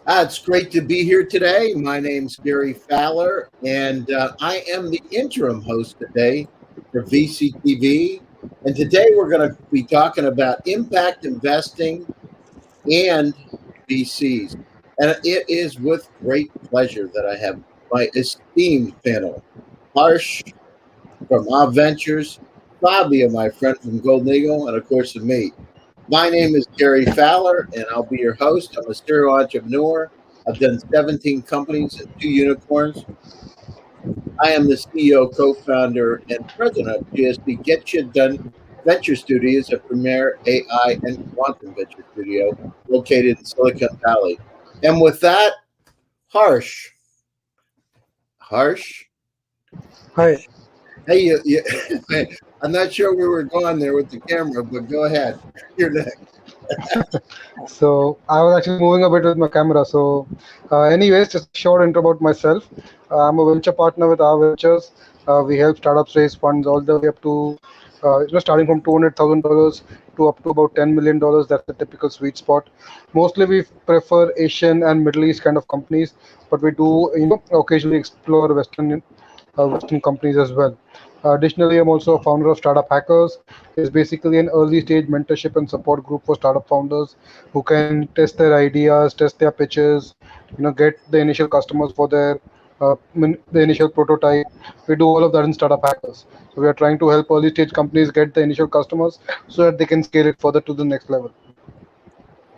It's great to be here today. My name's Gary Fowler, and I am the interim host today for VCTV. And today we're going to be talking about impact investing and VCs. And it is with great pleasure that I have my esteemed panel, Harsh from Our Ventures, Fabio, my friend from Golden Eagle, and of course, me. My name is Gary Fowler, and I'll be your host. I'm a serial entrepreneur. I've done 17 companies and 2 unicorns. I am the CEO, co-founder, and president of GSD Get You Done Venture Studios, a premier AI and quantum venture studio located in Silicon Valley. And with that, Harsh. Hi. Hey, I'm not sure where we're going there with the camera, but go ahead. You're next. So I was actually moving a bit with my camera. So anyways, just a short intro about myself. I'm a venture partner with Our Ventures. We help startups raise funds all the way up to, starting from $200,000 to up to about $10 million. That's the typical sweet spot. Mostly we prefer Asian and Middle East kind of companies, but we do, occasionally explore Western companies as well. Additionally, I'm also a founder of Startup Hackers. It's basically an early stage mentorship and support group for startup founders who can test their ideas, test their pitches, get the initial customers for their the initial prototype. We do all of that in Startup Hackers. So we are trying to help early stage companies get the initial customers so that they can scale it further to the next level.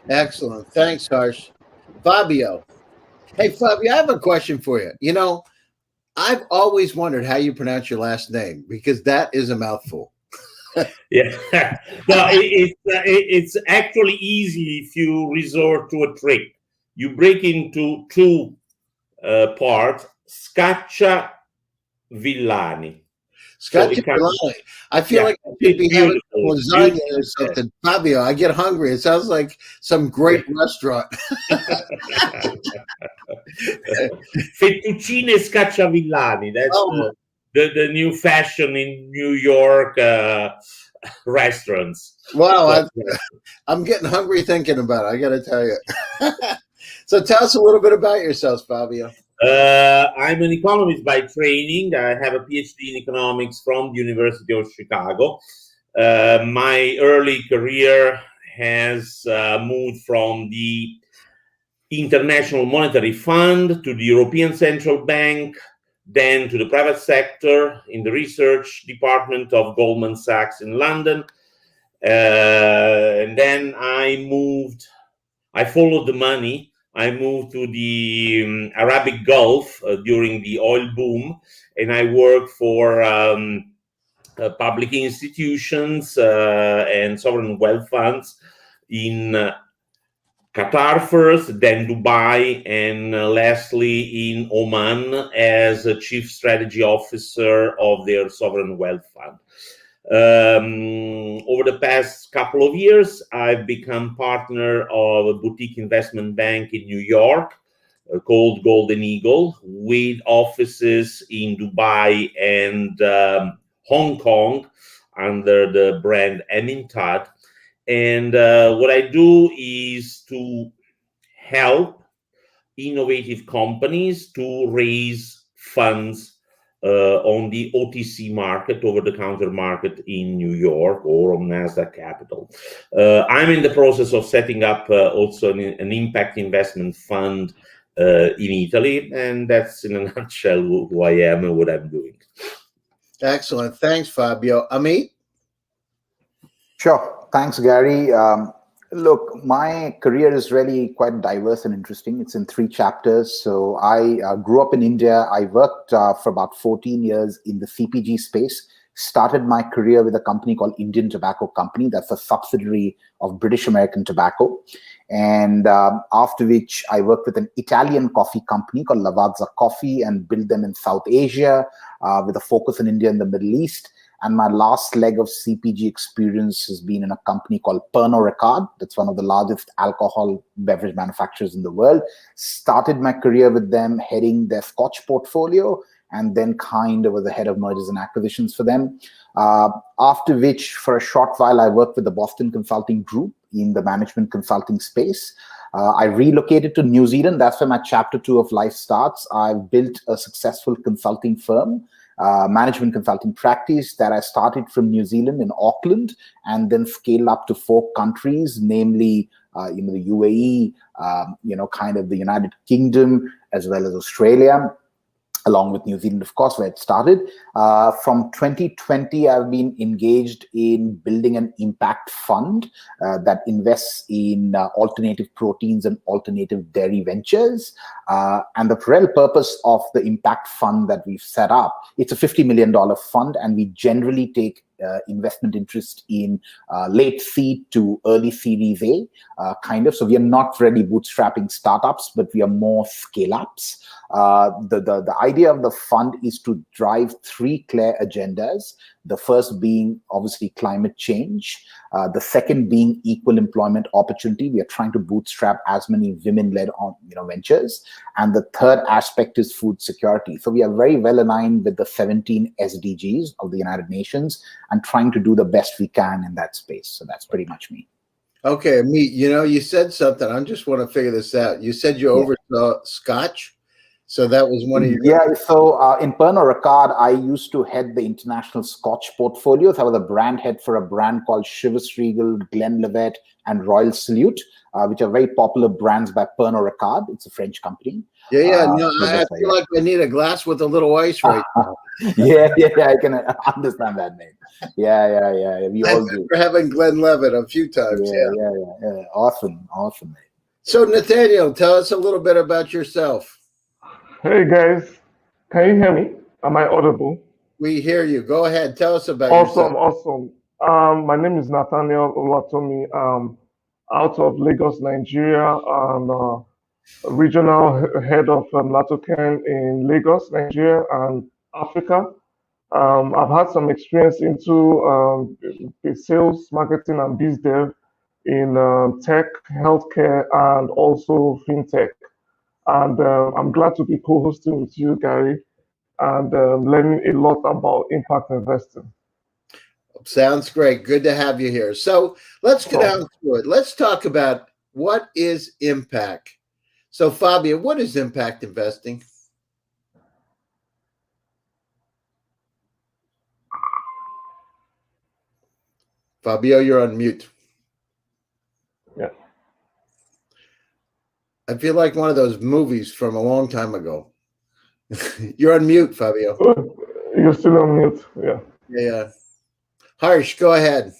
Excellent. Thanks, Harsh. Fabio. Hey, Fabio, I have a question for you. I've always wondered how you pronounce your last name because that is a mouthful. Yeah, no, it's actually easy if you resort to a trick. You break into 2 parts. Scaccia Villani. Villani. I feel like I should be having lasagna or something. Fabio, I get hungry. It sounds like some great restaurant. Fettuccine Scacciavillani. That's the new fashion in New York restaurants. Wow, I'm getting hungry thinking about it. I got to tell you. So tell us a little bit about yourselves, Fabio. I'm an economist by training. I have a PhD in economics from the University of Chicago. My early career has moved from the International Monetary Fund to the European Central Bank, then to the private sector in the research department of Goldman Sachs in London. And then I followed the money. I moved to the Arabic Gulf during the oil boom, and I worked for public institutions and sovereign wealth funds in Qatar first, then Dubai, and lastly in Oman as a chief strategy officer of their sovereign wealth fund. Over the past couple of years, I've become partner of a boutique investment bank in New York called Golden Eagle, with offices in Dubai and Hong Kong under the brand Emintad. And what I do is to help innovative companies to raise funds on the OTC market, over-the-counter market in New York or on NASDAQ Capital. I'm in the process of setting up also an impact investment fund in Italy, and that's in a nutshell who I am and what I'm doing. Excellent. Thanks, Fabio. Amit? Sure. Thanks, Gary. Look, my career is really quite diverse and interesting. It's in 3 chapters. So I grew up in India. I worked for about 14 years in the CPG space. Started my career with a company called Indian Tobacco Company. That's a subsidiary of British American Tobacco. And after which I worked with an Italian coffee company called Lavazza Coffee and built them in South Asia with a focus in India and the Middle East. And my last leg of CPG experience has been in a company called Pernod Ricard. That's one of the largest alcohol beverage manufacturers in the world. Started my career with them heading their Scotch portfolio and then kind of was the head of mergers and acquisitions for them. After which, for a short while, I worked with the Boston Consulting Group in the management consulting space. I relocated to New Zealand. That's where my chapter 2 of life starts. I've built a successful consulting firm, management consulting practice that I started from New Zealand in Auckland and then scaled up to 4 countries, namely, the UAE, kind of the United Kingdom, as well as Australia, along with New Zealand, of course, where it started. From 2020, I've been engaged in building an impact fund that invests in alternative proteins and alternative dairy ventures. And the real purpose of the impact fund that we've set up, it's a $50 million fund, and we generally take investment interest in late seed to early Series A, So we are not really bootstrapping startups, but we are more scale-ups. The idea of the fund is to drive 3 clear agendas. The first being obviously climate change. The second being equal employment opportunity. We are trying to bootstrap as many women-led ventures. And the third aspect is food security. So we are very well aligned with the 17 SDGs of the United Nations and trying to do the best we can in that space. So that's pretty much me. Okay, Amit, you said something. I just want to figure this out. You said you oversaw Scotch. So that was one of your... Yeah, so in Pernod Ricard, I used to head the international Scotch portfolios. I was a brand head for a brand called Chivas Regal, Glenlivet, and Royal Salute, which are very popular brands by Pernod Ricard. It's a French company. I feel like I need a glass with a little ice right now. yeah, I can understand that, mate. Yeah. We all do. We're having Glenlivet a few times. Yeah. Awesome, mate. So, Nathaniel, tell us a little bit about yourself. Hey guys, can you hear me? Am I audible? We hear you. Go ahead. Tell us about yourself. Awesome. My name is Nathaniel Olatomi. Out of Lagos, Nigeria. I'm regional head of LATOKEN in Lagos, Nigeria, and Africa. I've had some experience into the sales, marketing, and biz dev in tech, healthcare, and also fintech. And I'm glad to be co-hosting with you, Gary, and learning a lot about impact investing. Sounds great. Good to have you here. So let's get down to it. Let's talk about what is impact. So Fabio, what is impact investing? Fabio, you're on mute. Yeah. I feel like one of those movies from a long time ago. You're on mute, Fabio. You're still on mute, yeah. Yeah. Harsh, go ahead.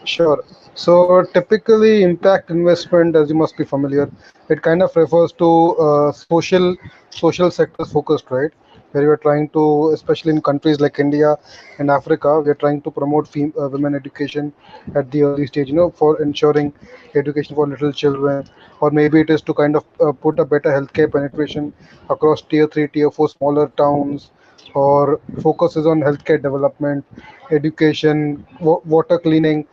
Sure. So typically impact investment, as you must be familiar, it kind of refers to social sectors focused, right? Where you are trying to, especially in countries like India and Africa, we are trying to promote women education at the early stage, for ensuring education for little children, or maybe it is to kind of put a better healthcare penetration across tier 3, tier 4 smaller towns, or focuses on healthcare development, education, water cleaning,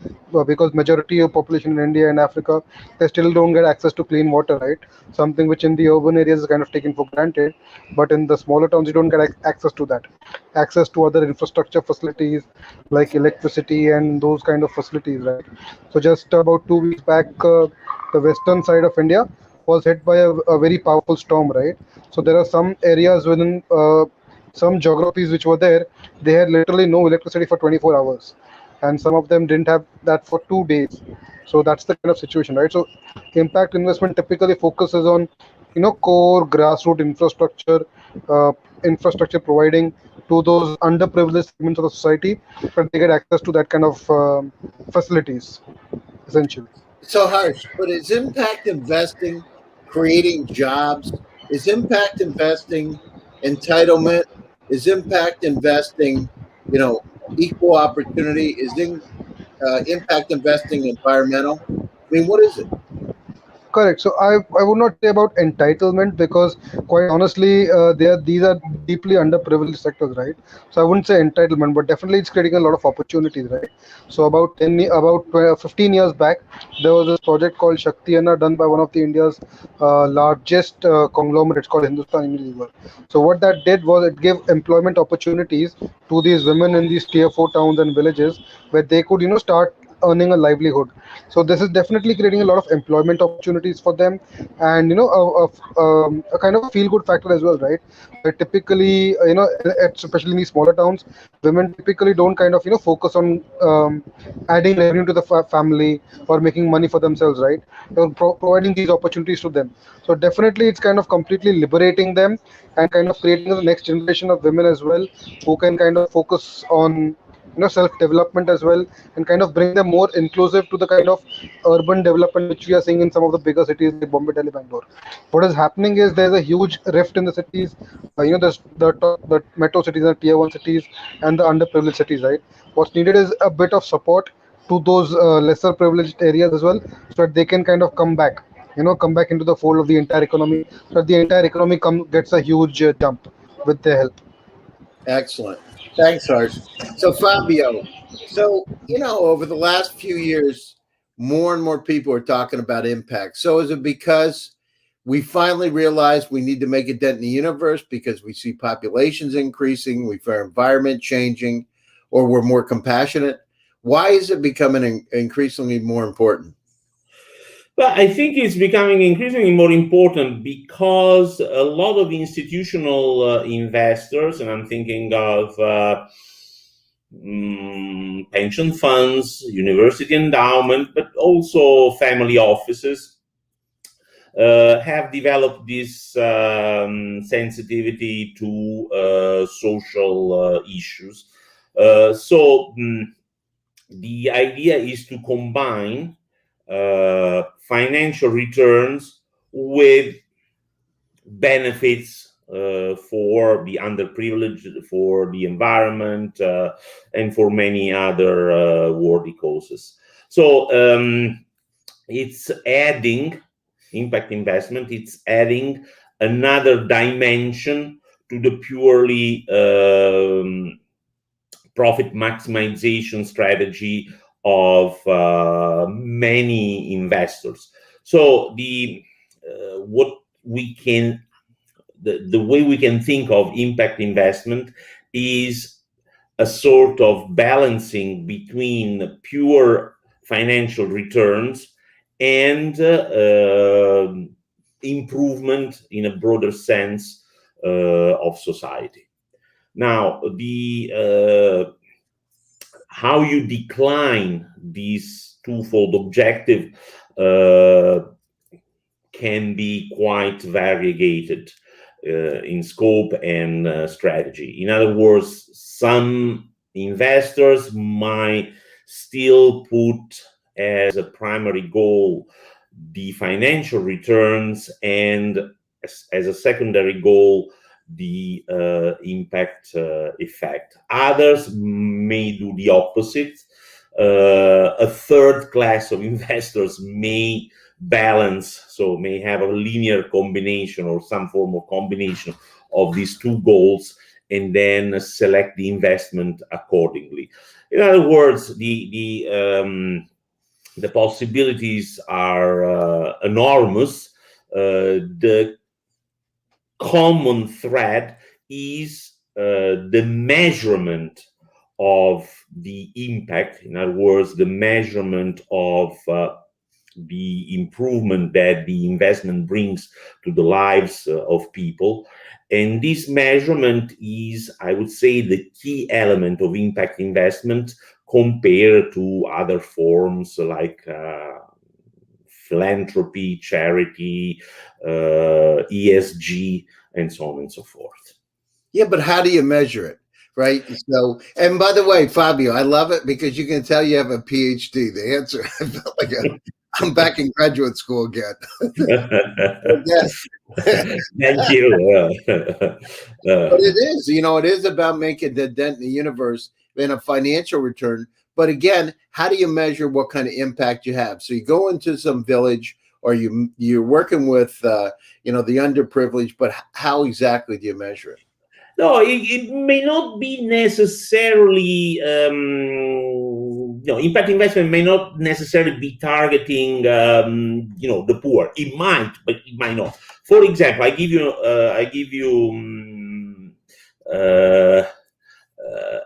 because majority of population in India and Africa, they still don't get access to clean water, right? Something which in the urban areas is kind of taken for granted, but in the smaller towns you don't get access to that. Access to other infrastructure facilities like electricity and those kind of facilities, right? So just about 2 weeks back, the western side of India was hit by a very powerful storm, right? So there are some areas within some geographies which were there, they had literally no electricity for 24 hours. And some of them didn't have that for 2 days. So that's the kind of situation, right? So impact investment typically focuses on, core grassroots infrastructure providing to those underprivileged segments of the society, but they get access to that kind of facilities, essentially. So Harsh, but is impact investing creating jobs? Is impact investing entitlement? Is impact investing, equal opportunity? Is impact investing environmental? I mean, what is it? Correct. So I would not say about entitlement because quite honestly, these are deeply underprivileged sectors, right? So I wouldn't say entitlement, but definitely it's creating a lot of opportunities, right? So about 15 years back, there was this project called Shakti Anna done by one of the India's largest conglomerates called Hindustan Unilever. So what that did was it gave employment opportunities to these women in these tier 4 towns and villages where they could, start earning a livelihood. So this is definitely creating a lot of employment opportunities for them, and a kind of a feel good factor as well, right? Where typically, especially in these smaller towns, women typically don't kind of focus on adding revenue to the family or making money for themselves, right? Providing these opportunities to them. So definitely, it's kind of completely liberating them and kind of creating the next generation of women as well who can kind of focus on self development as well, and kind of bring them more inclusive to the kind of urban development which we are seeing in some of the bigger cities like Bombay, Delhi, Bangalore. What is happening is there's a huge rift in the cities. There's the metro cities and tier 1 cities and the underprivileged cities, right? What's needed is a bit of support to those lesser privileged areas as well, so that they can kind of come back into the fold of the entire economy, so that the entire economy gets a huge jump with their help. Excellent. Thanks, Harsh. So, Fabio, over the last few years, more and more people are talking about impact. So, is it because we finally realized we need to make a dent in the universe because we see populations increasing, we see our environment changing, or we're more compassionate? Why is it becoming increasingly more important? Well, I think it's becoming increasingly more important because a lot of institutional investors, and I'm thinking of pension funds, university endowment, but also family offices, have developed this sensitivity to social issues. The idea is to combine financial returns with benefits for the underprivileged, for the environment, and for many other worthy causes. So it's adding impact investment, it's adding another dimension to the purely profit maximization strategy of many investors. So the way we can think of impact investment is a sort of balancing between pure financial returns and improvement in a broader sense of society. Now, how you decline this twofold objective can be quite variegated in scope and strategy. In other words, some investors might still put as a primary goal the financial returns, and as a secondary goal the impact effect. Others may do the opposite. A third class of investors may balance, so may have a linear combination or some form of combination of these two goals, and then select the investment accordingly. In other words, the possibilities are enormous. The common thread is the measurement of the impact. In other words, the measurement of the improvement that the investment brings to the lives of people. And this measurement is, I would say, the key element of impact investment compared to other forms like philanthropy, charity, ESG, and so on and so forth. Yeah, but how do you measure it? Right. So, and by the way, Fabio, I love it because you can tell you have a PhD. The answer, I felt like I'm back in graduate school again. Thank you. But it is, it is about making the dent in the universe in a financial return. But again, how do you measure what kind of impact you have? So you go into some village or you're working with the underprivileged, but how exactly do you measure it? No, it may not be necessarily, impact investment may not necessarily be targeting, the poor. It might, but it might not. For example, I give you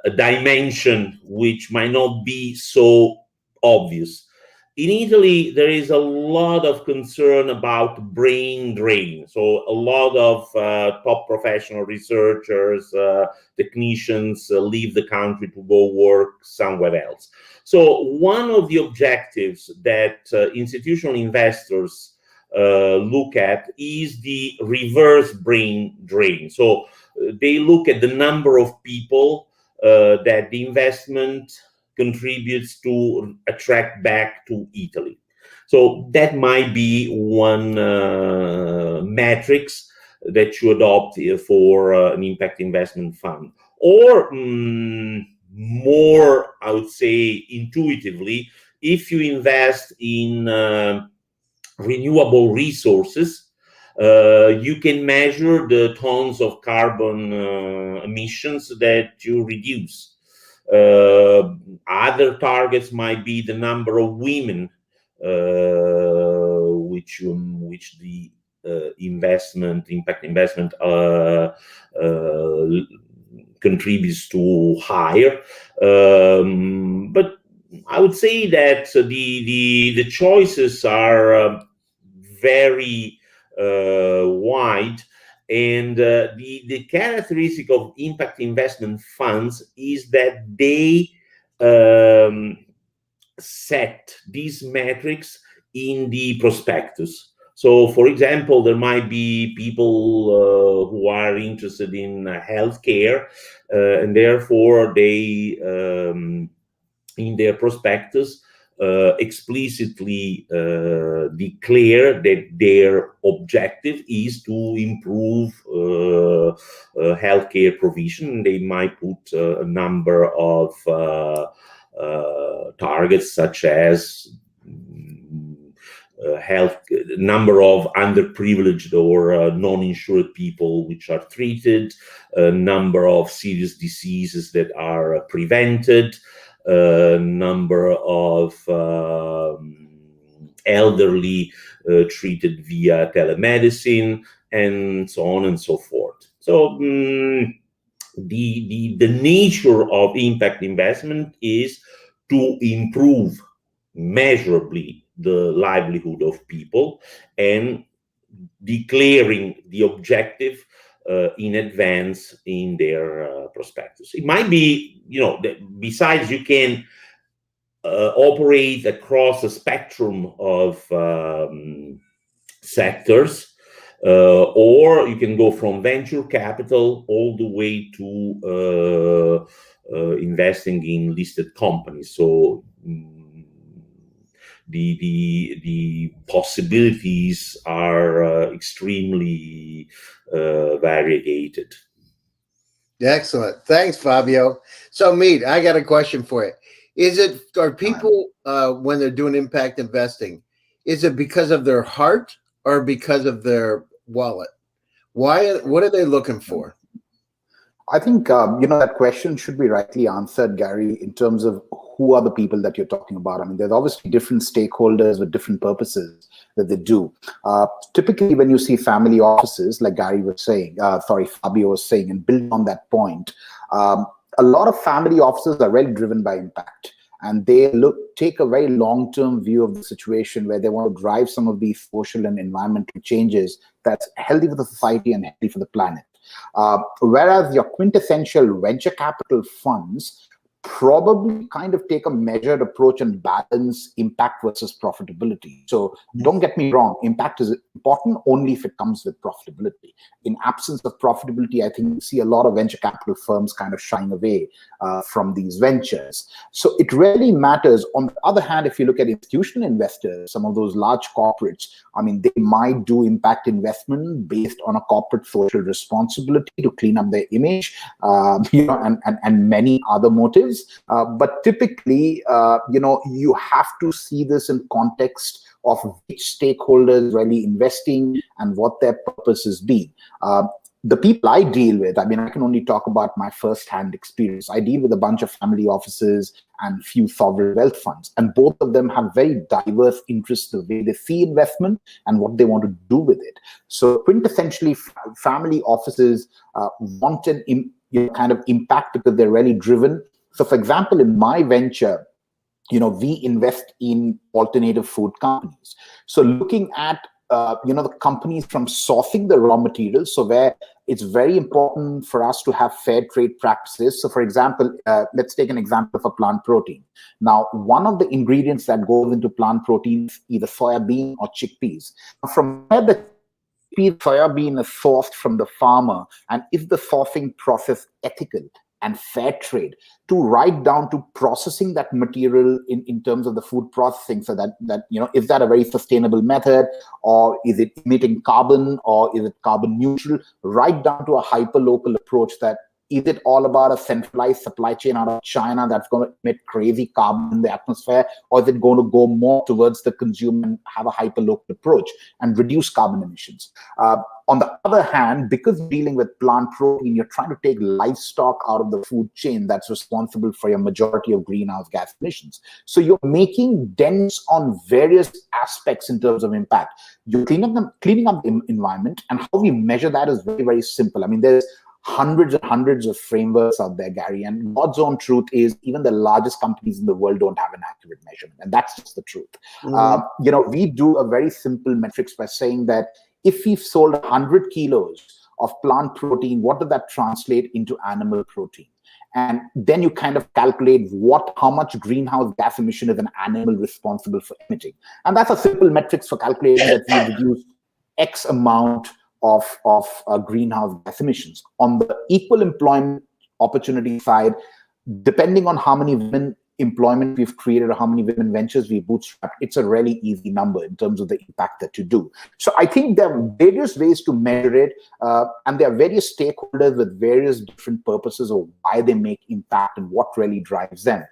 a dimension which might not be so obvious. In Italy, there is a lot of concern about brain drain. So a lot of top professional researchers, technicians leave the country to go work somewhere else. So one of the objectives that institutional investors look at is the reverse brain drain. So they look at the number of people that the investment contributes to attract back to Italy. So that might be one metrics that you adopt for an impact investment fund. Or more, I would say, intuitively, if you invest in renewable resources, you can measure the tons of carbon emissions that you reduce. Other targets might be the number of women which the impact investment contributes to higher. But I would say that the choices are very wide. And the characteristic of impact investment funds is that they set these metrics in the prospectus. So, for example, there might be people who are interested in healthcare, and therefore they, in their prospectus, explicitly declare that their objective is to improve healthcare provision. They might put a number of targets, such as number of underprivileged or non-insured people which are treated, number of serious diseases that are prevented, number of elderly treated via telemedicine, and so on and so forth. So the nature of impact investment is to improve measurably the livelihood of people and declaring the objective in advance in their prospectus. It might be, besides you can operate across a spectrum of sectors, or you can go from venture capital all the way to investing in listed companies. So the possibilities are extremely variegated. Excellent. Thanks, Fabio. So, Meet, I got a question for you. Are people, when they're doing impact investing, is it because of their heart or because of their wallet? What are they looking for? I think, that question should be rightly answered, Gary, in terms of who are the people that you're talking about. I mean, there's obviously different stakeholders with different purposes that they do. Typically, when you see family offices, like Gary was saying, Fabio was saying, and build on that point, a lot of family offices are really driven by impact. And they take a very long-term view of the situation where they want to drive some of these social and environmental changes that's healthy for the society and healthy for the planet. Whereas your quintessential venture capital funds probably kind of take a measured approach and balance impact versus profitability. So don't get me wrong, impact is important only if it comes with profitability. In absence of profitability, I think you see a lot of venture capital firms kind of shying away from these ventures. So it really matters. On the other hand, if you look at institutional investors, some of those large corporates, I mean, they might do impact investment based on a corporate social responsibility to clean up their image, and many other motives. is. But typically, you have to see this in context of which stakeholders really investing and what their purposes be. The people I deal with, I mean, I can only talk about my first-hand experience. I deal with a bunch of family offices and few sovereign wealth funds, and both of them have very diverse interests the way they see investment and what they want to do with it. So quintessentially, family offices want an kind of impact because they're really driven. So for example, in my venture, we invest in alternative food companies. So looking at the companies from sourcing the raw materials, so where it's very important for us to have fair trade practices. So for example, let's take an example of a plant protein. Now, one of the ingredients that goes into plant protein is either soya bean or chickpeas. From where the soya bean is sourced from the farmer, and is the sourcing process ethical and fair trade, to right down to processing that material in terms of the food processing, so that is that a very sustainable method, or is it emitting carbon, or is it carbon neutral, right down to a hyper local approach. That is it all about a centralized supply chain out of China that's going to emit crazy carbon in the atmosphere, or is it going to go more towards the consumer and have a hyper local approach and reduce carbon emissions? On the other hand, because you're dealing with plant protein, you're trying to take livestock out of the food chain that's responsible for your majority of greenhouse gas emissions. So you're making dents on various aspects in terms of impact. You're cleaning up the environment, and how we measure that is very, very simple. I mean, there's hundreds and hundreds of frameworks out there, Gary, and God's own truth is even the largest companies in the world don't have an accurate measurement, and that's just the truth. We do a very simple metrics by saying that if we've sold 100 kilos of plant protein, what does that translate into animal protein? And then you kind of calculate how much greenhouse gas emission is an animal responsible for emitting. And that's a simple metrics for calculating that we reduce X amount of greenhouse gas emissions. On the equal employment opportunity side, depending on how many women employment we've created or how many women ventures we bootstrap, it's a really easy number in terms of the impact that you do. So I think there are various ways to measure it, and there are various stakeholders with various different purposes of why they make impact and what really drives them.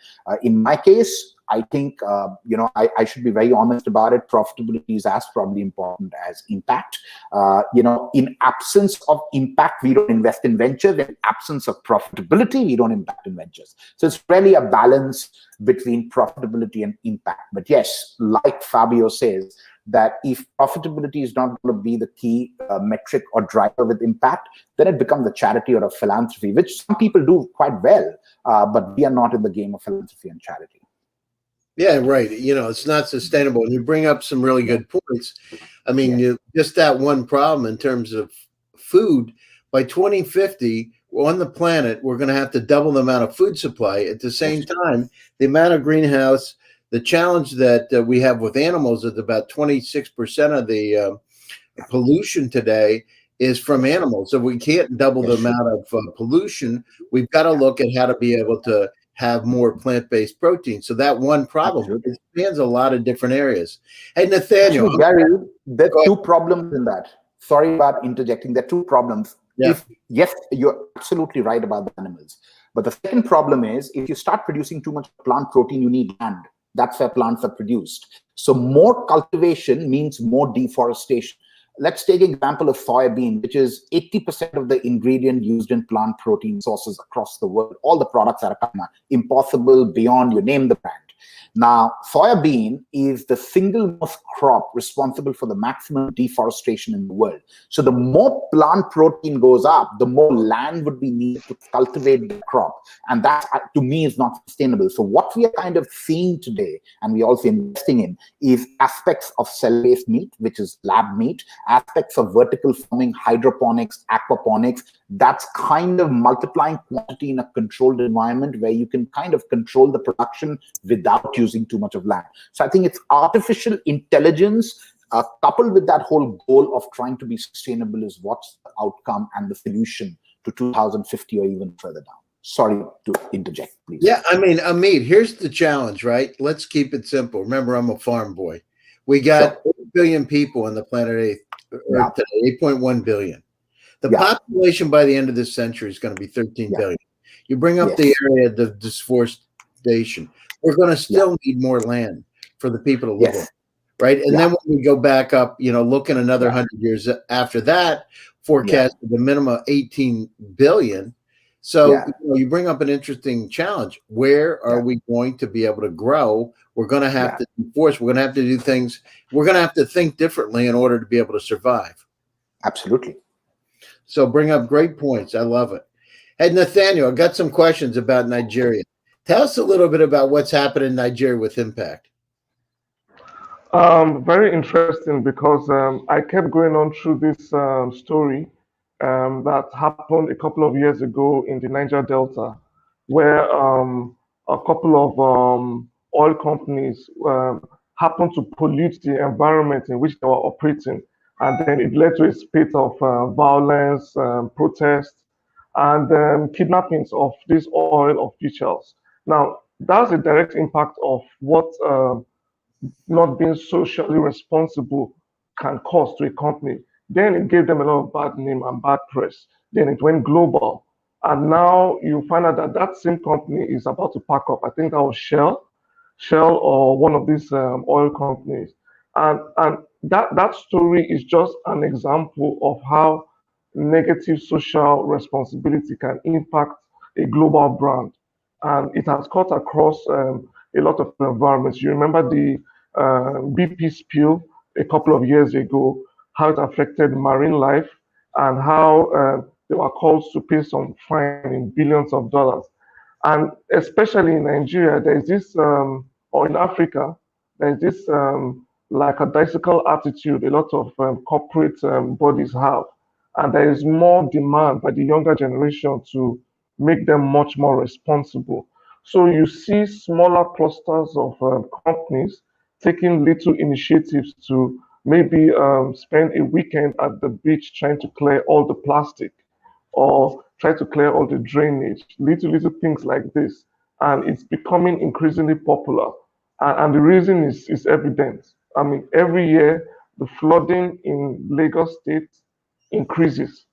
In my case, I think, I should be very honest about it. Profitability is as probably important as impact. In absence of impact, we don't invest in ventures. In absence of profitability, we don't impact in ventures. So it's really a balance between profitability and impact. But yes, like Fabio says, that if profitability is not going to be the key metric or driver with impact, then it becomes a charity or a philanthropy, which some people do quite well, but we are not in the game of philanthropy and charity. Yeah, right. It's not sustainable. And you bring up some really good points. I mean, just that one problem in terms of food. By 2050, on the planet, we're going to have to double the amount of food supply. At the same time, the amount of greenhouse, the challenge that we have with animals is about 26% of the pollution today is from animals. So we can't double the amount of pollution. We've got to look at how to be able to have more plant-based protein. So that one problem spans a lot of different areas. Hey, Nathaniel. Actually, Gary, there are two problems in that. Sorry about interjecting. There are two problems. Yeah. Yes, you're absolutely right about the animals. But the second problem is, if you start producing too much plant protein, you need land. That's where plants are produced. So more cultivation means more deforestation. Let's take an example of soybean, which is 80% of the ingredient used in plant protein sources across the world. All the products that are coming out, Impossible, Beyond, you name the brand. Now, soybean is the single most crop responsible for the maximum deforestation in the world. So the more plant protein goes up, the more land would be needed to cultivate the crop. And that, to me, is not sustainable. So what we are kind of seeing today, and we're also investing in, is aspects of cell-based meat, which is lab meat, aspects of vertical farming, hydroponics, aquaponics. That's kind of multiplying quantity in a controlled environment where you can kind of control the production without using too much of land. So I think it's artificial intelligence coupled with that whole goal of trying to be sustainable is what's the outcome and the solution to 2050 or even further down. Sorry to interject, please. Yeah, I mean, Amit, here's the challenge, right? Let's keep it simple. Remember, I'm a farm boy. We got 8 billion people on the planet Earth today, 8.1 billion. The population by the end of this century is going to be 13 billion. You bring up the area of the deforestation. We're going to still need more land for the people to live on, right? And then when we go back up, looking another 100 years after that, forecast the minimum 18 billion. So you bring up an interesting challenge. Where are we going to be able to grow? We're going to have to enforce. We're going to have to do things. We're going to have to think differently in order to be able to survive. Absolutely. So bring up great points. I love it. Hey, Nathaniel, I've got some questions about Nigeria. Tell us a little bit about what's happened in Nigeria with Impact. Very interesting, because I kept going on through this story that happened a couple of years ago in the Niger Delta, where a couple of oil companies happened to pollute the environment in which they were operating. And then it led to a spate of violence, protests, and kidnappings of these oil officials. Now, that's a direct impact of what not being socially responsible can cause to a company. Then it gave them a lot of bad name and bad press. Then it went global. And now you find out that that same company is about to pack up. I think that was Shell or one of these oil companies. And that story is just an example of how negative social responsibility can impact a global brand. And it has cut across a lot of environments. You remember the BP spill a couple of years ago, how it affected marine life, and how they were called to pay some fine in billions of dollars. And especially in Nigeria, there's this, or in Africa, there's this like a bicycle attitude a lot of corporate bodies have. And there is more demand by the younger generation to make them much more responsible. So you see smaller clusters of companies taking little initiatives to maybe spend a weekend at the beach trying to clear all the plastic, or try to clear all the drainage, little things like this. And it's becoming increasingly popular. And the reason is evident. I mean, every year, the flooding in Lagos State increases.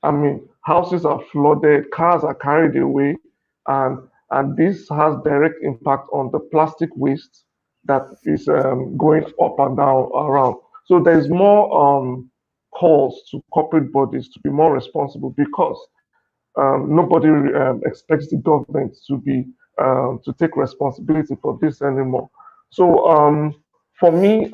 I mean, houses are flooded, cars are carried away, and this has direct impact on the plastic waste that is going up and down around. So there's more calls to corporate bodies to be more responsible, because nobody expects the government to be to take responsibility for this anymore. So for me,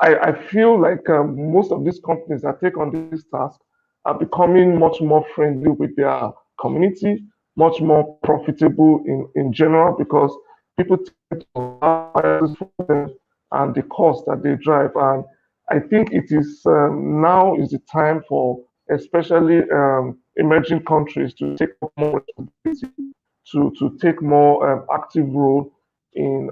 I feel like most of these companies that take on this task are becoming much more friendly with their community, much more profitable in general, because people tend to have for them and the cost that they drive. And I think it is now is the time for especially emerging countries to take more responsibility, to take more active role in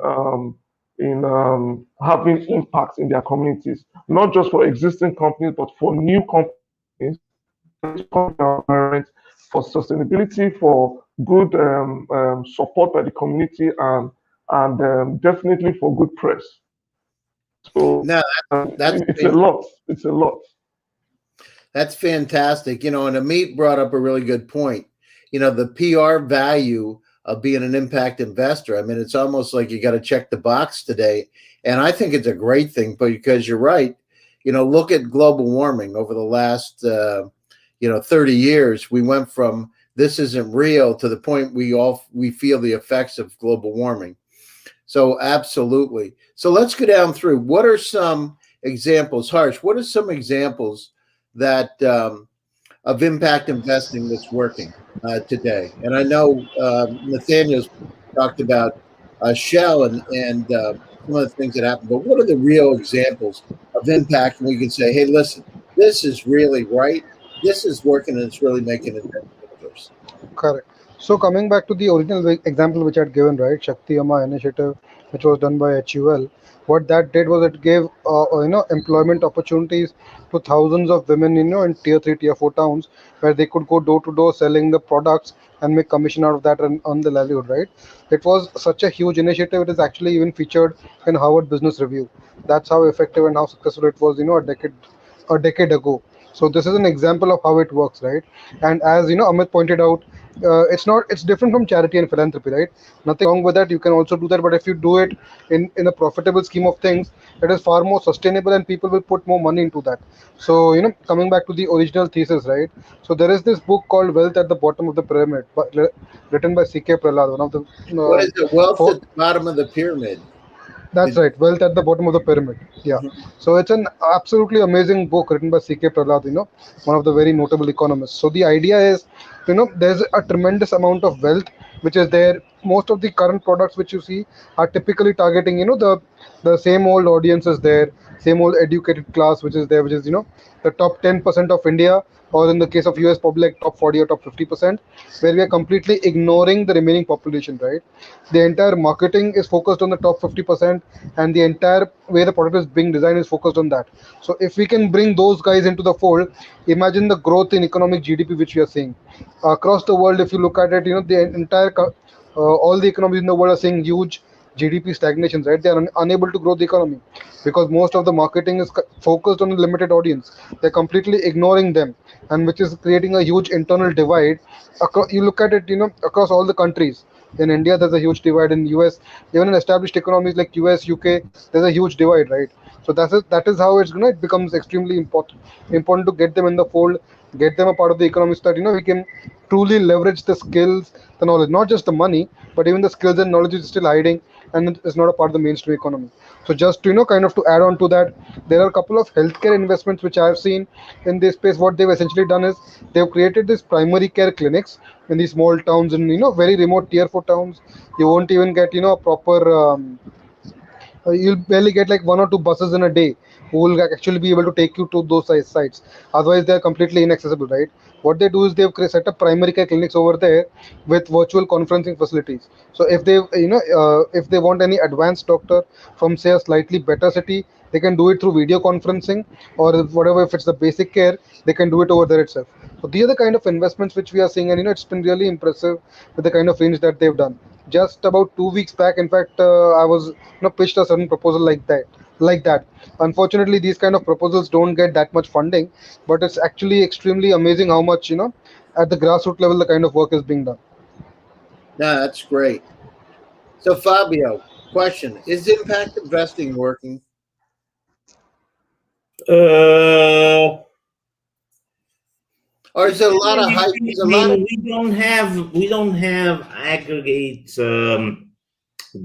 having impact in their communities, not just for existing companies, but for new companies, for sustainability, for good support by the community, and definitely for good press. So no, it's a lot. It's a lot. That's fantastic. And Amit brought up a really good point. The PR value of being an impact investor. I mean, it's almost like you got to check the box today. And I think it's a great thing, because you're right. Look at global warming over the last, 30 years. We went from this isn't real to the point we feel the effects of global warming. So absolutely. So let's go down through. What are some examples, Harsh? What are some examples that of impact investing that's working today? And I know Nathaniel's talked about Shell and some of the things that happen, but what are the real examples of impact? And we can say, hey, listen, this is really right. This is working, and it's really making a difference. Correct. So coming back to the original example which I had given, right, Shakti Amma initiative, which was done by HUL, what that did was it gave employment opportunities to thousands of women in tier 3, tier 4 towns, where they could go door to door selling the products and make commission out of that and on the livelihood, right? It was such a huge initiative. It is actually even featured in Harvard Business Review. That's how effective and how successful it was, a decade ago. So this is an example of how it works, right? And as Amit pointed out, it's different from charity and philanthropy, right? Nothing wrong with that. You can also do that, but if you do it in a profitable scheme of things, it is far more sustainable, and people will put more money into that. So coming back to the original thesis, right? So there is this book called Wealth at the Bottom of the Pyramid, written by C.K. Prahlad, one of the What is it? Wealth four, at the bottom of the pyramid. that's right, Wealth at the Bottom of the Pyramid. Yeah. So it's an absolutely amazing book written by C.K. Prahlad, one of the very notable economists. So the idea is, there's a tremendous amount of wealth which is there. Most of the current products which you see are typically targeting, the same old audiences there, same old educated class which is there, which is, the top 10% of India, or in the case of US, probably like top 40 or top 50%, where we are completely ignoring the remaining population, right? The entire marketing is focused on the top 50%, and the entire way the product is being designed is focused on that. So if we can bring those guys into the fold, imagine the growth in economic GDP which we are seeing across the world. If you look at it, the entire all the economies in the world are seeing huge GDP stagnations, right? They are unable to grow the economy because most of the marketing is focused on a limited audience. They're completely ignoring them, and which is creating a huge internal divide. You look at it, across all the countries. In India, there's a huge divide. In US, even in established economies like US, UK, there's a huge divide, right? So that is how it becomes extremely important to get them in the fold, get them a part of the economy, so that we can truly leverage the skills, the knowledge, not just the money, but even the skills and knowledge is still hiding, and it's not a part of the mainstream economy. So just to kind of to add on to that, there are a couple of healthcare investments which I've seen in this space. What they've essentially done is they've created these primary care clinics in these small towns, and very remote tier 4 towns. You won't even get a proper you'll barely get like one or two buses in a day who will actually be able to take you to those sites. Otherwise, they're completely inaccessible, right? What they do is they've set up primary care clinics over there with virtual conferencing facilities. So if if they want any advanced doctor from say a slightly better city, they can do it through video conferencing, or whatever. If it's the basic care, they can do it over there itself. So these are the kind of investments which we are seeing, and it's been really impressive with the kind of range that they've done. Just about 2 weeks back, in fact, I was pitched a certain proposal like that. Unfortunately, these kind of proposals don't get that much funding, but it's actually extremely amazing how much at the grassroots level the kind of work is being done. No, that's great. So, Fabio, question: is impact investing working? Or is there a lot of hype? There's a lot of We don't have aggregate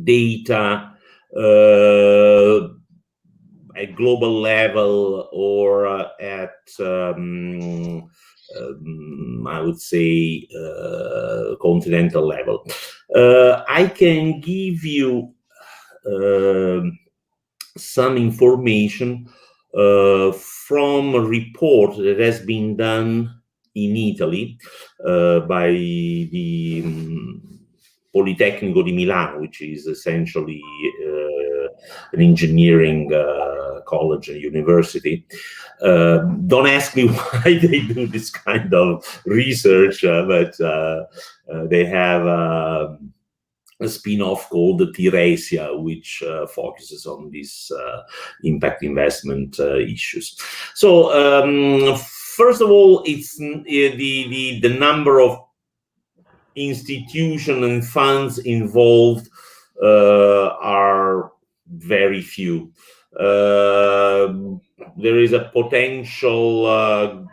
data at global level or at I would say continental level. I can give you some information from a report that has been done in Italy by the Politecnico di Milano, which is essentially an engineering college and university. Don't ask me why they do this kind of research, but they have a spin-off called Tiresia, which focuses on these impact investment issues. So first of all, it's the number of institutions and funds involved are very few. There is a potential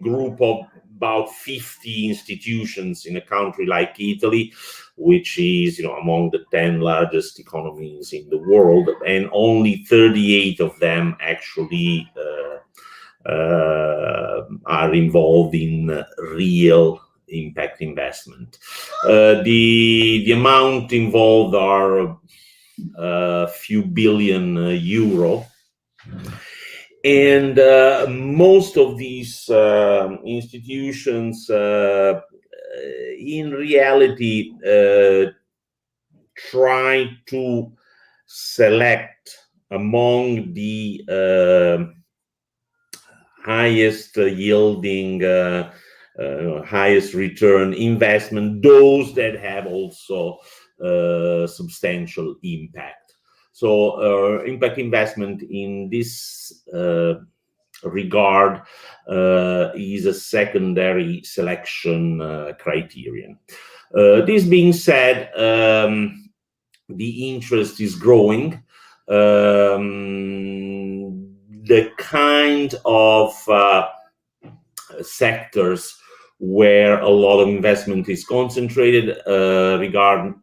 group of about 50 institutions in a country like Italy, which is among the 10 largest economies in the world, and only 38 of them actually are involved in real impact investment. The amount involved are a few billion euro. And most of these institutions, in reality, try to select among the highest yielding, highest return investment, those that have also substantial impact. So impact investment in this regard is a secondary selection criterion. This being said, the interest is growing. The kind of sectors where a lot of investment is concentrated regard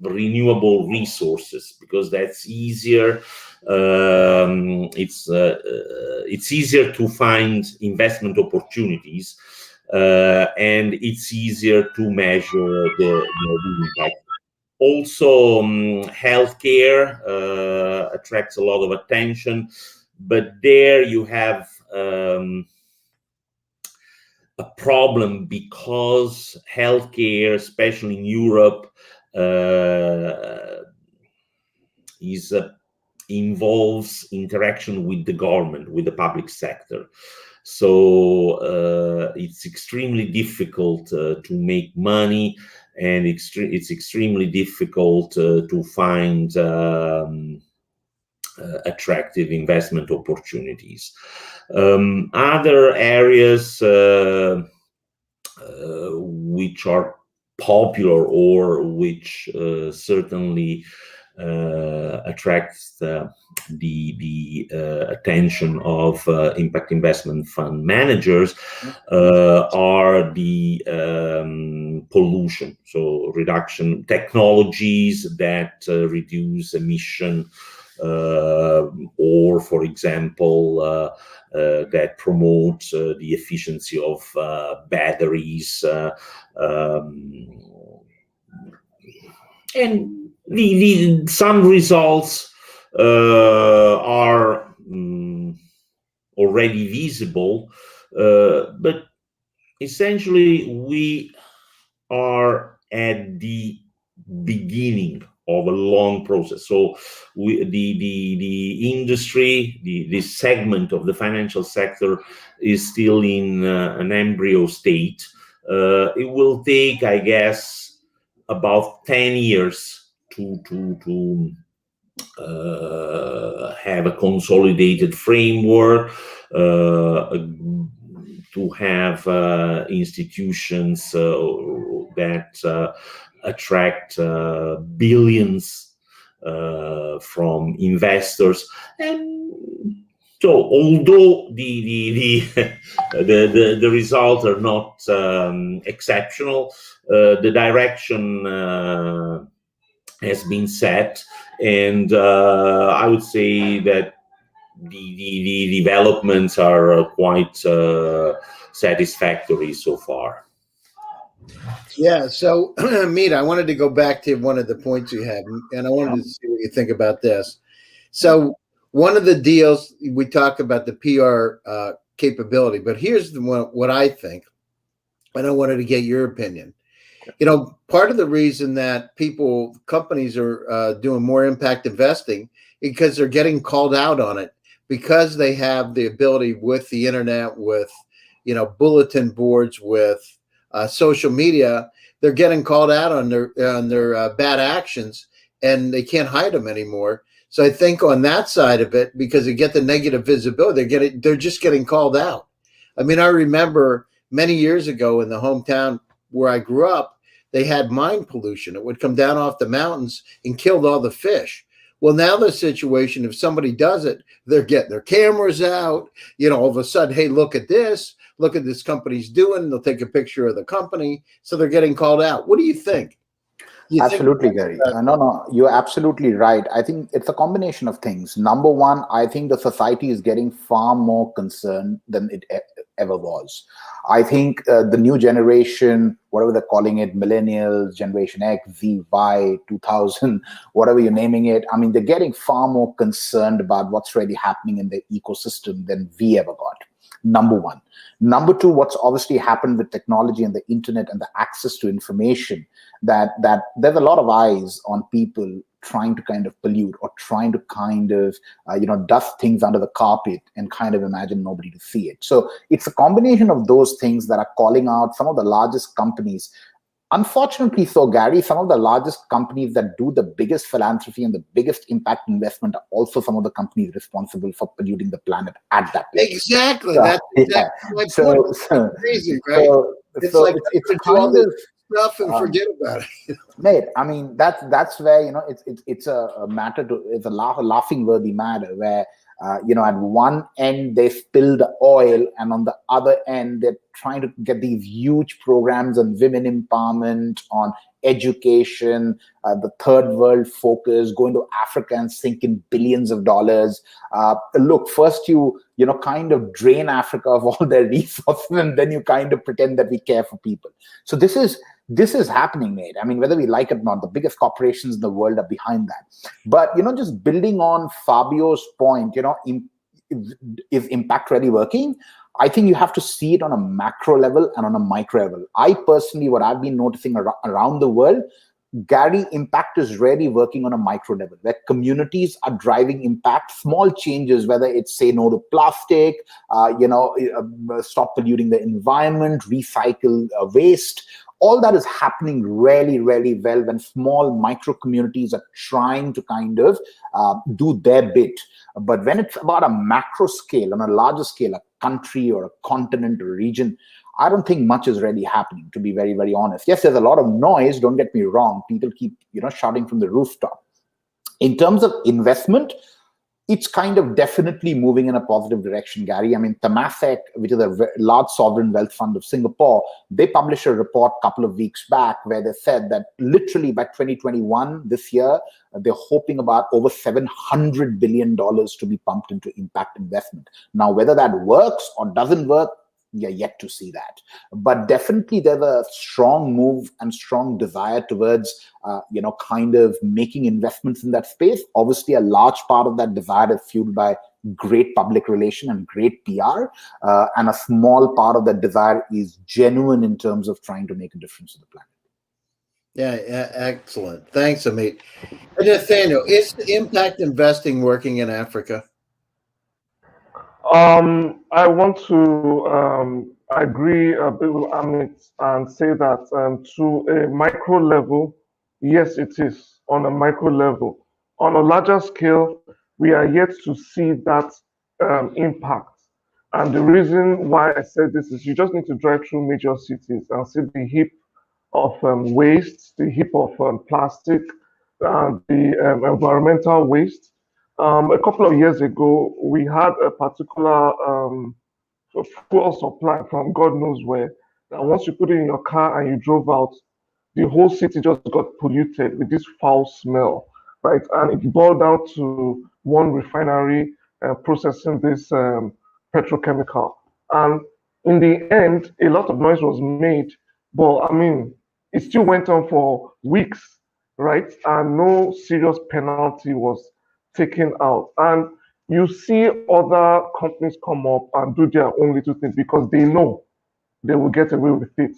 renewable resources, because that's easier. It's easier to find investment opportunities, and it's easier to measure the impact. Also, healthcare attracts a lot of attention, but there you have a problem, because healthcare, especially in Europe, involves interaction with the government, with the public sector. So it's extremely difficult to make money, and it's extremely difficult to find attractive investment opportunities. Other areas which are popular, or which certainly attracts the attention of impact investment fund managers are the pollution, so reduction technologies that reduce emission, or, for example, that promote the efficiency of batteries, and some results are already visible, but essentially we are at the beginning of a long process. So the industry, this segment of the financial sector is still in an embryo state. It will take, I guess, about 10 years to have a consolidated framework, to have institutions that attract billions from investors. And so, although the results are not exceptional, the direction has been set, and I would say that the developments are quite satisfactory so far. Yeah, so Meet, I wanted to go back to one of the points you had, and I wanted to see what you think about this. So one of the deals, we talk about the PR capability, but here's the one, what I think, and I wanted to get your opinion. You know, part of the reason that companies are doing more impact investing is because they're getting called out on it, because they have the ability with the internet, with, you know, bulletin boards, with social media. They're getting called out on their bad actions, and they can't hide them anymore. So I think on that side of it, because they get the negative visibility, they're just getting called out. I mean, I remember many years ago in the hometown where I grew up, they had mine pollution. It would come down off the mountains and killed all the fish. Well, now the situation, if somebody does it, they're getting their cameras out. You know, all of a sudden, hey, look at this company's doing. They'll take a picture of the company. So they're getting called out. What do you think? Absolutely, Gary. No, you're absolutely right. I think it's a combination of things. Number one, I think the society is getting far more concerned than it ever was. I think the new generation, whatever they're calling it, millennials, Generation X, Z, Y, 2000, whatever you're naming it, I mean, they're getting far more concerned about what's really happening in the ecosystem than we ever got. Number one. Number two, what's obviously happened with technology and the internet and the access to information, that there's a lot of eyes on people trying to kind of pollute, or trying to kind of, dust things under the carpet and kind of imagine nobody to see it. So it's a combination of those things that are calling out some of the largest companies. Unfortunately, so Gary, some of the largest companies that do the biggest philanthropy and the biggest impact investment are also some of the companies responsible for polluting the planet at that level. Exactly. So, That's exactly my point. It's crazy, right? It's like it's to do all kind this of stuff and forget about it. mate. I mean, that's where it's a matter to it's a laughing worthy matter where at one end they spill the oil, and on the other end they're trying to get these huge programs on women empowerment, on education, the third world focus, going to Africa and sinking billions of dollars. Look, first kind of drain Africa of all their resources, and then you kind of pretend that we care for people. So this is happening, mate. I mean, whether we like it or not, the biggest corporations in the world are behind that. But just building on Fabio's point, is impact really working? I think you have to see it on a macro level and on a micro level. I personally, what I've been noticing around the world, Gary, impact is really working on a micro level, where communities are driving impact, small changes, whether it's say no to plastic, stop polluting the environment, recycle waste. All that is happening really, really well when small micro communities are trying to kind of do their bit. But when it's about a macro scale, on a larger scale, a country or a continent or a region, I don't think much is really happening, to be very, very honest. Yes, there's a lot of noise, don't get me wrong. People keep, shouting from the rooftop. In terms of investment, it's kind of definitely moving in a positive direction, Gary. I mean, Temasek, which is a large sovereign wealth fund of Singapore, they published a report a couple of weeks back where they said that literally by 2021, this year, they're hoping about over $700 billion to be pumped into impact investment. Now, whether that works or doesn't work, we are yet to see that. But definitely there's a strong move and strong desire towards, kind of making investments in that space. Obviously, a large part of that desire is fueled by great public relation and great PR. And a small part of that desire is genuine in terms of trying to make a difference to the planet. Yeah, excellent. Thanks, Amit. And Nathaniel, is impact investing working in Africa? I want to agree a bit with Amit and say that to a micro level, yes, it is on a micro level. On a larger scale, we are yet to see that impact. And the reason why I said this is you just need to drive through major cities and see the heap of waste, the heap of plastic, the environmental waste. A couple of years ago, we had a particular fuel supply from God knows where. That once you put it in your car and you drove out, the whole city just got polluted with this foul smell, right? And it boiled down to one refinery processing this petrochemical. And in the end, a lot of noise was made, but I mean, it still went on for weeks, right? And no serious penalty was taken out. And you see other companies come up and do their own little thing because they know they will get away with it,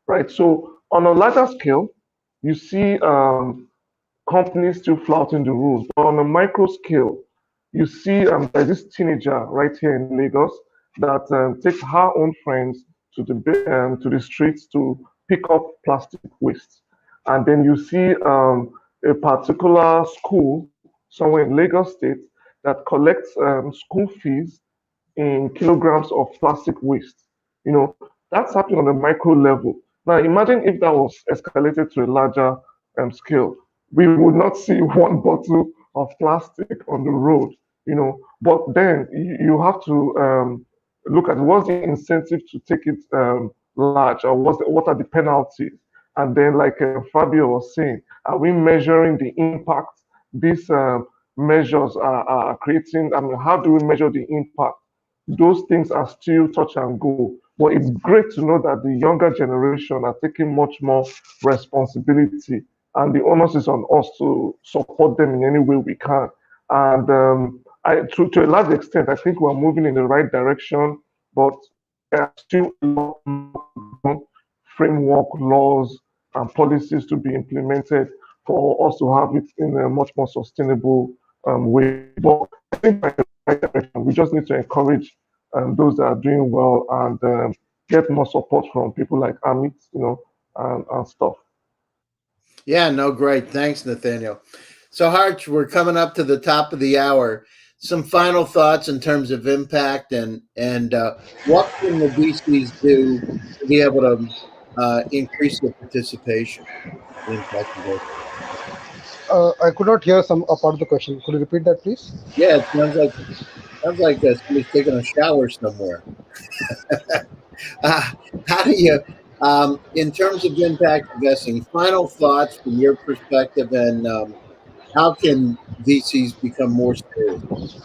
right? So on a larger scale, you see companies still flouting the rules. But on a micro scale, you see there's this teenager right here in Lagos that takes her own friends to the streets to pick up plastic waste. And then you see a particular school somewhere in Lagos State that collects school fees in kilograms of plastic waste. That's happening on a micro level. Now, imagine if that was escalated to a larger scale. We would not see one bottle of plastic on the road, But then you have to look at what's the incentive to take it large, or what are the penalties? And then, like Fabio was saying, are we measuring the impact these measures are creating? I mean, how do we measure the impact? Those things are still touch and go. But it's great to know that the younger generation are taking much more responsibility, and the onus is on us to support them in any way we can. And to a large extent, I think we're moving in the right direction, but there are still a lot of framework, laws, and policies to be implemented for us to have it in a much more sustainable way. But I think we're in the right direction. We just need to encourage those that are doing well and get more support from people like Amit, and stuff. Yeah, no, great. Thanks, Nathaniel. So, Harch, we're coming up to the top of the hour. Some final thoughts in terms of impact and what can the VCs do to be able to increase their participation in impact investing? I could not hear some a part of the question. Could you repeat that, please? Yeah, it sounds like somebody's taking a shower somewhere. Uh, how do you, in terms of impact investing, final thoughts from your perspective, and how can VCs become more serious?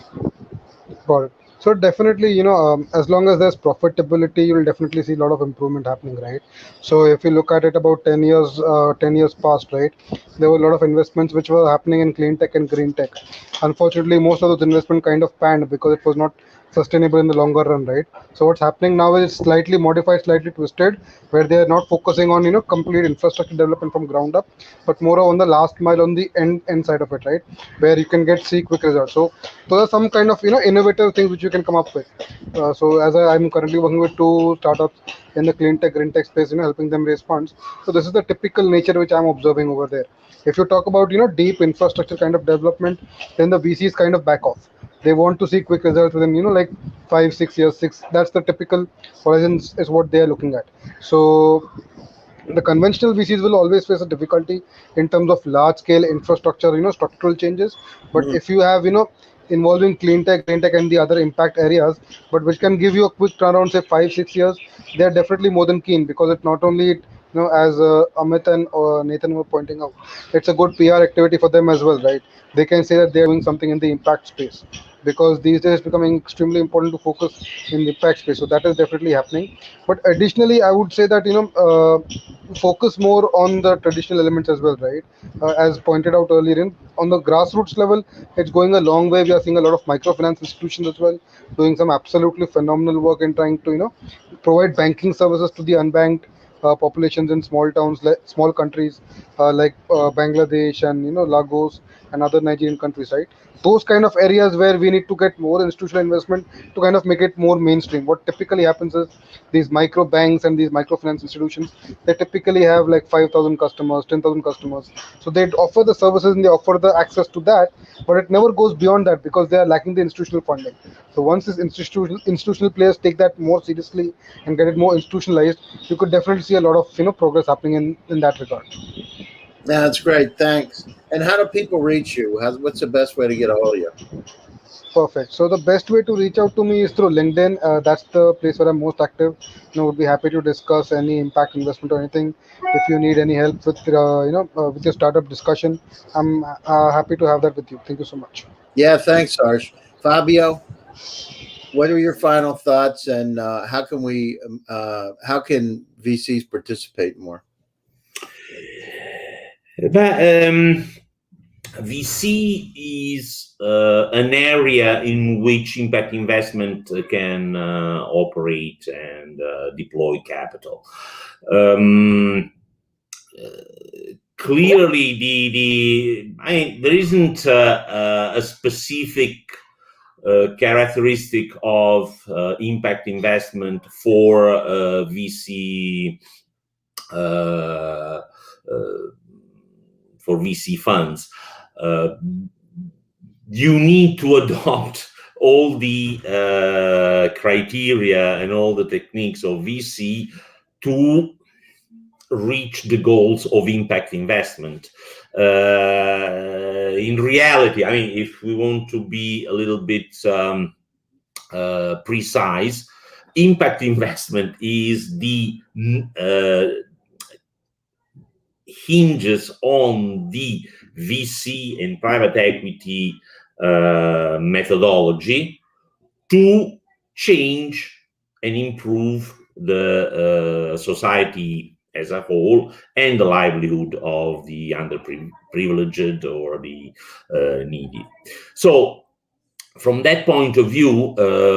Got it. So definitely, as long as there's profitability, you'll definitely see a lot of improvement happening, right? So if you look at it about 10 years past, right, there were a lot of investments which were happening in clean tech and green tech. Unfortunately, most of those investment kind of panned because it was not sustainable in the longer run, right? So what's happening now is slightly modified, slightly twisted, where they are not focusing on complete infrastructure development from ground up, but more on the last mile on the end side of it, right, where you can see quick results. So those are some kind of innovative things which you can come up with. So as I'm currently working with two startups in the clean tech, green tech space, helping them raise funds. So this is the typical nature which I'm observing over there. If you talk about deep infrastructure kind of development, then the VCs kind of back off. They want to see quick results within like 5 6 years. That's the typical horizons is what they are looking at. So the conventional VCs will always face a difficulty in terms of large scale infrastructure, structural changes. But Mm. if you have, involving clean tech, green tech, and the other impact areas, but which can give you a quick turnaround, say 5 6 years, they are definitely more than keen because it not only, as Amit and Nathan were pointing out, it's a good PR activity for them as well, right? They can say that they are doing something in the impact space because these days it's becoming extremely important to focus in the impact space. So that is definitely happening. But additionally, I would say that focus more on the traditional elements as well, right? As pointed out earlier, on the grassroots level, it's going a long way. We are seeing a lot of microfinance institutions as well doing some absolutely phenomenal work in trying to provide banking services to the unbanked populations in small towns, like small countries like Bangladesh and Lagos and other Nigerian countries, right? Those kind of areas where we need to get more institutional investment to kind of make it more mainstream. What typically happens is these micro banks and these microfinance institutions, they typically have like 5,000 customers, 10,000 customers. So they offer the services and they offer the access to that, but it never goes beyond that because they are lacking the institutional funding. So once these institutional players take that more seriously and get it more institutionalized, you could definitely see a lot of progress happening in that regard. That's great. Thanks. And how do people reach you? What's the best way to get a hold of you? Perfect. So the best way to reach out to me is through LinkedIn. That's the place where I'm most active. Would be happy to discuss any impact investment or anything. If you need any help with with your startup discussion, I'm happy to have that with you. Thank you so much. Yeah, thanks, Harsh. Fabio, what are your final thoughts, and how can VCs participate more? VC is an area in which impact investment can operate and deploy capital. Clearly, there isn't a specific characteristic of impact investment for VC uh, for VC funds. You need to adopt all the criteria and all the techniques of VC to reach the goals of impact investment. In reality, I mean, if we want to be a little bit precise, impact investment is the hinges on the VC and private equity methodology to change and improve the society as a whole and the livelihood of the underprivileged or the needy. So, from that point of view,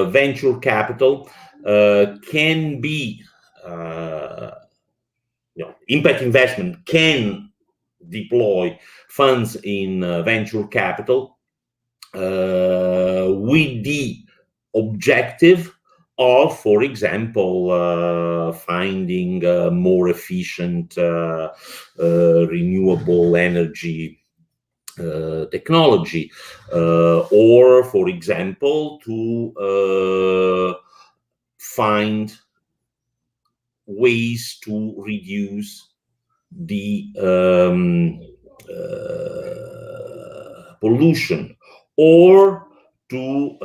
venture capital can be impact investment can deploy funds in venture capital with the objective or, for example, finding more efficient renewable energy technology, or, for example, to find ways to reduce the pollution, or to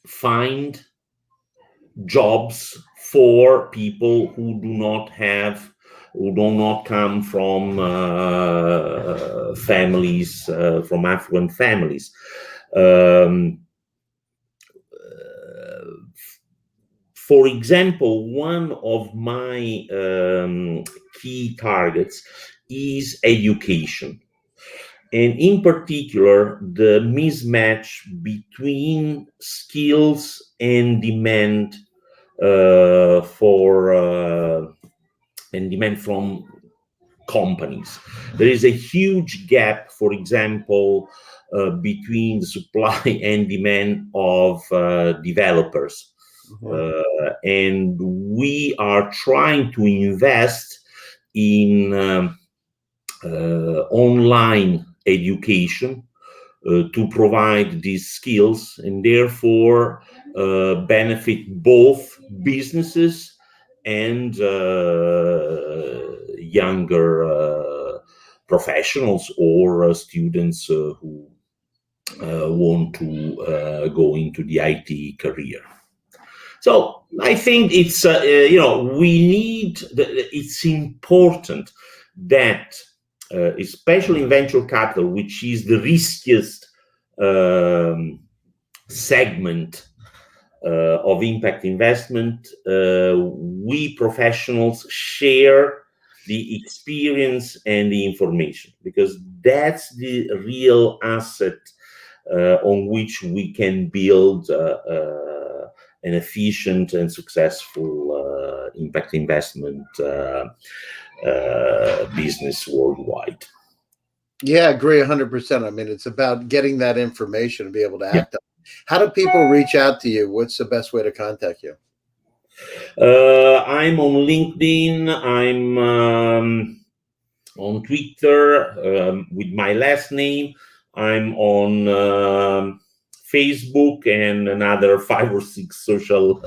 find jobs for people who do not come from families, from affluent families. For example, one of my key targets is education, and in particular, the mismatch between skills and demand from companies. There is a huge gap, for example, between the supply and demand of developers. And we are trying to invest in online education to provide these skills, and therefore benefit both businesses and younger professionals or students who want to go into the IT career. So I think it's it's important that, especially in venture capital, which is the riskiest segment of impact investment, we professionals share the experience and the information, because that's the real asset on which we can build an efficient and successful impact investment business worldwide. Yeah, I agree 100%. I mean, it's about getting that information to be able to act on. How do people reach out to you? What's the best way to contact you? I'm on LinkedIn. I'm on Twitter with my last name. I'm on Facebook and another 5 or 6 social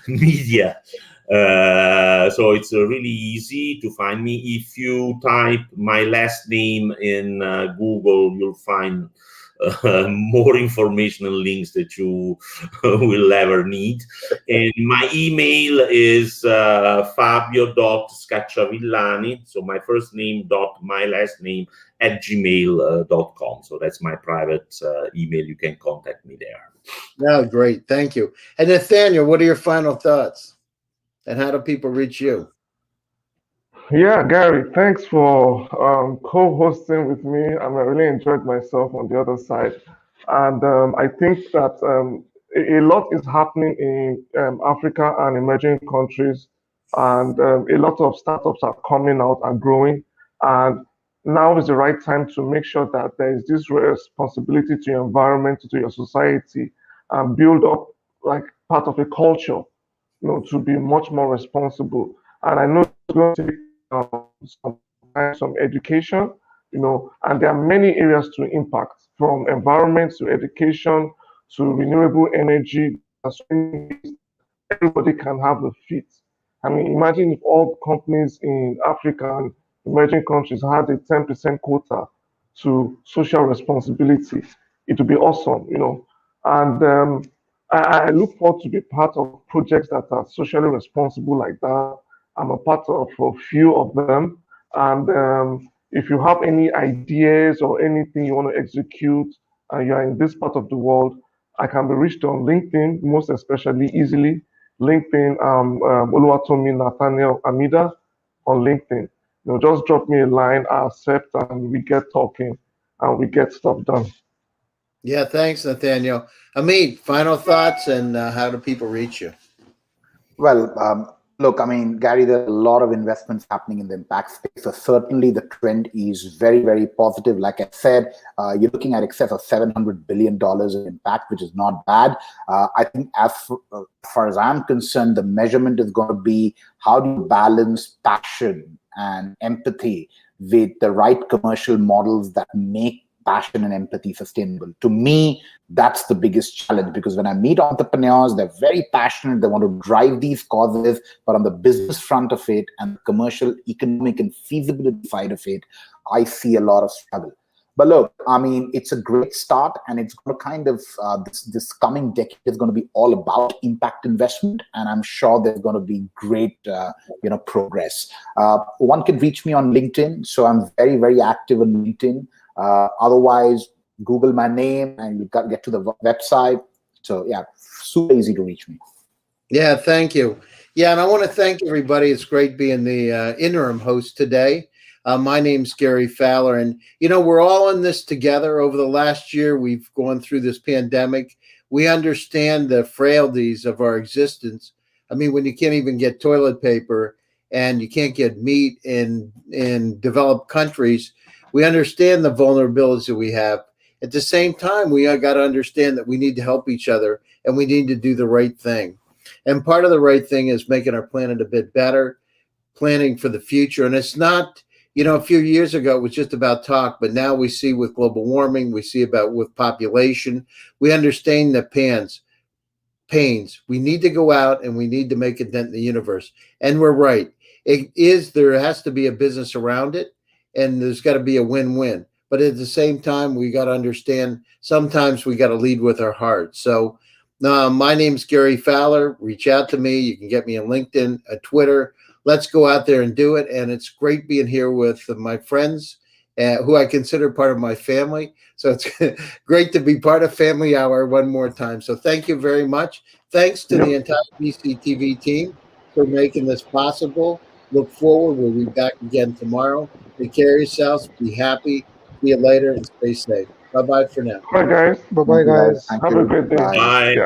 media. So it's really easy to find me. If you type my last name in Google, you'll find more information and links that you will ever need. And my email is fabio.scacciavillani, so my first name dot my last name @gmail.com. So that's my private email. You can contact me there. No, great. Thank you. And Nathaniel, what are your final thoughts? And how do people reach you? Yeah, Gary, thanks for co-hosting with me. I really enjoyed myself on the other side. And I think that a lot is happening in Africa and emerging countries. And a lot of startups are coming out and growing. And now is the right time to make sure that there is this responsibility to your environment, to your society, and build up like part of a culture, to be much more responsible. And I know it's going to take some education, and there are many areas to impact, from environment to education to renewable energy. Everybody can have a fit. I mean, imagine if all companies in Africa and emerging countries had a 10% quota to social responsibility. It would be awesome. And I look forward to be part of projects that are socially responsible like that. I'm a part of a few of them. And if you have any ideas or anything you want to execute, and you're in this part of the world, I can be reached on LinkedIn, most especially easily. LinkedIn, Oluwatomi Nathaniel Amida on LinkedIn. Just drop me a line, I accept, and we get talking, and we get stuff done. Yeah, thanks, Nathaniel. Amit, final thoughts, and how do people reach you? Well, Look, I mean, Gary, there are a lot of investments happening in the impact space. So certainly the trend is very, very positive. Like I said, you're looking at excess of $700 billion in impact, which is not bad. I think as far as I'm concerned, the measurement is going to be how do you balance passion and empathy with the right commercial models that make passion and empathy sustainable. To me, that's the biggest challenge, because when I meet entrepreneurs, they're very passionate, they want to drive these causes, but on the business front of it and the commercial, economic, and feasibility side of it, I see a lot of struggle. But look, I mean, it's a great start, and it's going to kind of, this coming decade is going to be all about impact investment, and I'm sure there's going to be great, progress. One can reach me on LinkedIn, so I'm very, very active on LinkedIn. Otherwise, Google my name and you get to the website. So yeah, super easy to reach me. Yeah, thank you. Yeah, and I want to thank everybody. It's great being the interim host today. My name's Gary Fowler, and we're all in this together. Over the last year, we've gone through this pandemic. We understand the frailties of our existence. I mean, when you can't even get toilet paper and you can't get meat in developed countries, we understand the vulnerabilities that we have. At the same time, we got to understand that we need to help each other and we need to do the right thing. And part of the right thing is making our planet a bit better, planning for the future. And it's not, a few years ago, it was just about talk, but now we see with global warming, we see about with population, we understand the pains. We need to go out and we need to make a dent in the universe. And we're right. There has to be a business around it, and there's got to be a win-win. But at the same time, we got to understand sometimes we got to lead with our heart. So my name's Gary Fowler. Reach out to me. You can get me on LinkedIn, Twitter. Let's go out there and do it. And it's great being here with my friends who I consider part of my family. So it's great to be part of Family Hour one more time. So thank you very much. Thanks to the entire VCTV team for making this possible. Look forward. We'll be back again tomorrow. Take care of yourselves. Be happy. See you later and stay safe. Bye-bye for now. Bye, guys. Bye-bye, guys. Have a great day. Bye. Yeah.